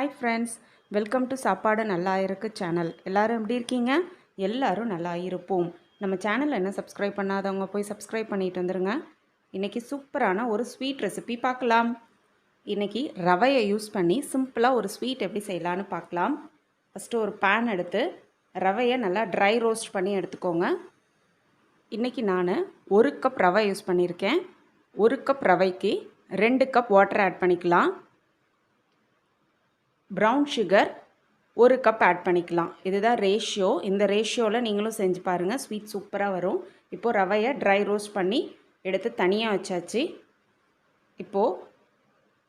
Hi friends, welcome to Sapadu Nalla Irukku channel. எல்லாரும் எப்படி இருக்கீங்க? எல்லாரும் நல்லா இருப்போம். நம்ம சேனலை என்ன சப்ஸ்கிரைப் பண்ணாதவங்க போய் சப்ஸ்கிரைப் பண்ணிட்டு வந்துருங்க. இன்னைக்கு சூப்பரான ஒரு ஸ்வீட் ரெசிபி பார்க்கலாம். இன்னைக்கு ரவையை யூஸ் பண்ணி சிம்பிளாக ஒரு ஸ்வீட் எப்படி செய்யலான்னு பார்க்கலாம். ஃபஸ்ட்டு ஒரு பேன் எடுத்து ரவையை நல்லா ட்ரை ரோஸ்ட் பண்ணி எடுத்துக்கோங்க. இன்றைக்கி நான் 1 கப் ரவை யூஸ் பண்ணியிருக்கேன். 1 கப் ரவைக்கு 2 கப் வாட்டர் ஆட் பண்ணிக்கலாம். ப்ரௌன் சுகர் 1 கப் ஆட் பண்ணிக்கலாம். இதுதான் ரேஷியோ. இந்த ரேஷியோவில் நீங்களும் செஞ்சு பாருங்கள், ஸ்வீட் சூப்பராக வரும். இப்போது ரவையை ட்ரை ரோஸ்ட் பண்ணி எடுத்து தனியாக வச்சாச்சு. இப்போது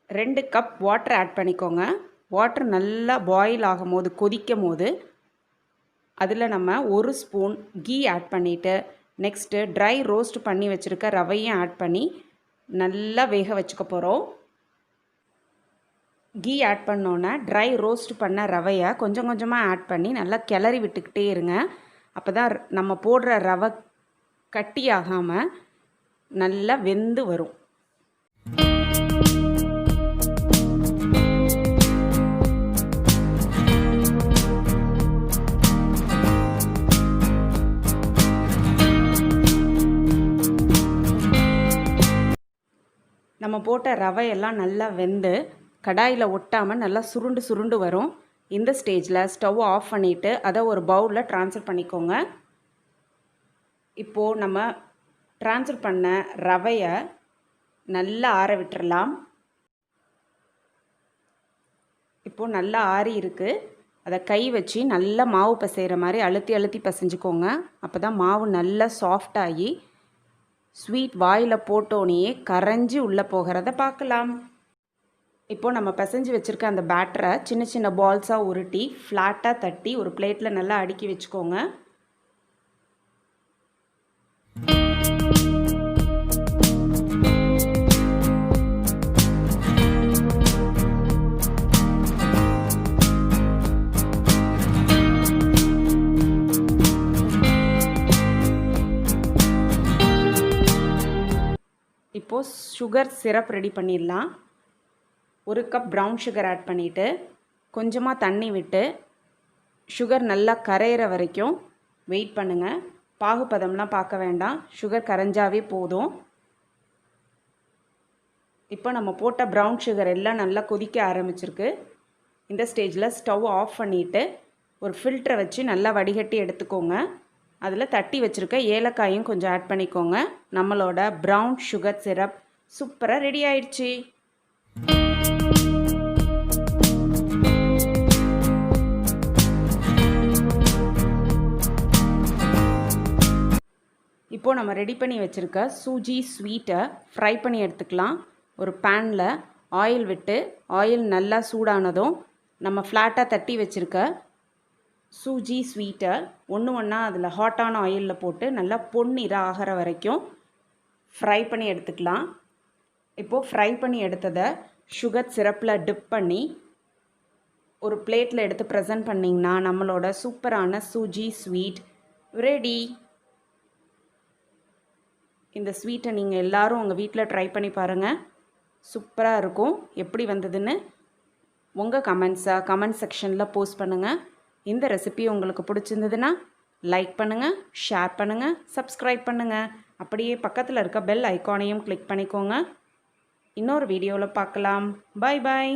2 கப் வாட்டர் ஆட் பண்ணிக்கோங்க. வாட்டர் நல்லா பாயில் ஆகும் போது, கொதிக்கும் போது அதில் நம்ம 1 ஸ்பூன் கீ ஆட் பண்ணிவிட்டு நெக்ஸ்ட்டு ட்ரை ரோஸ்ட் பண்ணி வச்சுருக்க ரவையும் ஆட் பண்ணி நல்லா வேக வச்சுக்க போகிறோம். கீ ஆட் பண்ணோன்னே ட்ரை ரோஸ்ட் பண்ண ரவையை கொஞ்சம் கொஞ்சமாக ஆட் பண்ணி நல்லா கிளறி விட்டுக்கிட்டே இருங்க. அப்போ தான் நம்ம போடுற ரவை கட்டி ஆகாமல் நல்லா வெந்து வரும். நம்ம போட்ட ரவையெல்லாம் நல்லா வெந்து கடாயில் ஒட்டாமல் நல்லா சுருண்டு வரும். இந்த ஸ்டேஜில் ஸ்டவ் ஆஃப் பண்ணிவிட்டு அதை ஒரு பவுலில் ட்ரான்ஸ்ஃபர் பண்ணிக்கோங்க. இப்போது நம்ம ட்ரான்ஸ்ஃபர் பண்ண ரவையை நல்லா ஆற விட்டுறலாம். இப்போது நல்லா ஆறி இருக்குது. அதை கை வச்சு நல்லா மாவு பிசைகிற மாதிரி அழுத்தி பிசைஞ்சுக்கோங்க. அப்போ தான் மாவு நல்லா சாஃப்டாகி ஸ்வீட் வாயில் போட்டோன்னே கரைஞ்சி உள்ளே போகிறத பார்க்கலாம். இப்போது நம்ம பிசைஞ்சு வச்சுருக்க அந்த பேட்டரை சின்ன சின்ன பால்ஸாக உருட்டி ஃப்ளாட்டாக தட்டி ஒரு பிளேட்டில் நல்லா அடுக்கி வச்சுக்கோங்க. இப்போது சுகர் சிரப் ரெடி பண்ணிடலாம். 1 கப் ப்ரௌன் சுகர் ஆட் பண்ணிவிட்டு கொஞ்சமாக தண்ணி விட்டு சுகர் நல்லா கரையிற வரைக்கும் வெயிட் பண்ணுங்கள். பாகுபதம்லாம் பார்க்க வேண்டாம், சுகர் கரைஞ்சாவே போதும். இப்போ நம்ம போட்ட ப்ரௌன் சுகர் எல்லாம் நல்லா கொதிக்க ஆரம்பிச்சிருக்கு. இந்த ஸ்டேஜில் ஸ்டவ் ஆஃப் பண்ணிவிட்டு ஒரு ஃபில்டரை வச்சு நல்லா வடிகட்டி எடுத்துக்கோங்க. அதில் தட்டி வச்சுருக்க ஏலக்காயும் கொஞ்சம் ஆட் பண்ணிக்கோங்க. நம்மளோட ப்ரௌன் சுகர் சிரப் சூப்பராக ரெடி ஆயிடுச்சு. இப்போது நம்ம ரெடி பண்ணி வச்சுருக்க சூஜி ஸ்வீட்டை ஃப்ரை பண்ணி எடுத்துக்கலாம். ஒரு பேனில் ஆயில் விட்டு ஆயில் நல்லா சூடானதும் நம்ம ஃப்ளாட்டாக தட்டி வச்சுருக்க சூஜி ஸ்வீட்டை ஒன்றா அதில் ஹாட்டான ஆயிலில் போட்டு நல்லா பொன்னிறம் ஆகிற வரைக்கும் ஃப்ரை பண்ணி எடுத்துக்கலாம். இப்போது ஃப்ரை பண்ணி எடுத்ததை சுகர் சிரப்பில் டிப் பண்ணி ஒரு பிளேட்டில் எடுத்து ப்ரெசென்ட் பண்ணிங்கன்னா நம்மளோட சூப்பரான சூஜி ஸ்வீட் ரெடி. இந்த ஸ்வீட்டை நீங்கள் எல்லோரும் உங்கள் வீட்டில் ட்ரை பண்ணி பாருங்கள், சூப்பராக இருக்கும். எப்படி வந்ததுன்னு உங்கள் கமெண்ட் செக்ஷனில் போஸ்ட் பண்ணுங்கள். இந்த ரெசிபி உங்களுக்கு பிடிச்சிருந்ததுன்னா லைக் பண்ணுங்கள், ஷேர் பண்ணுங்கள், சப்ஸ்கிரைப் பண்ணுங்கள். அப்படியே பக்கத்தில் இருக்க பெல் ஐக்கானையும் கிளிக் பண்ணிக்கோங்க. இன்னொரு வீடியோவில் பார்க்கலாம். பாய் பாய்.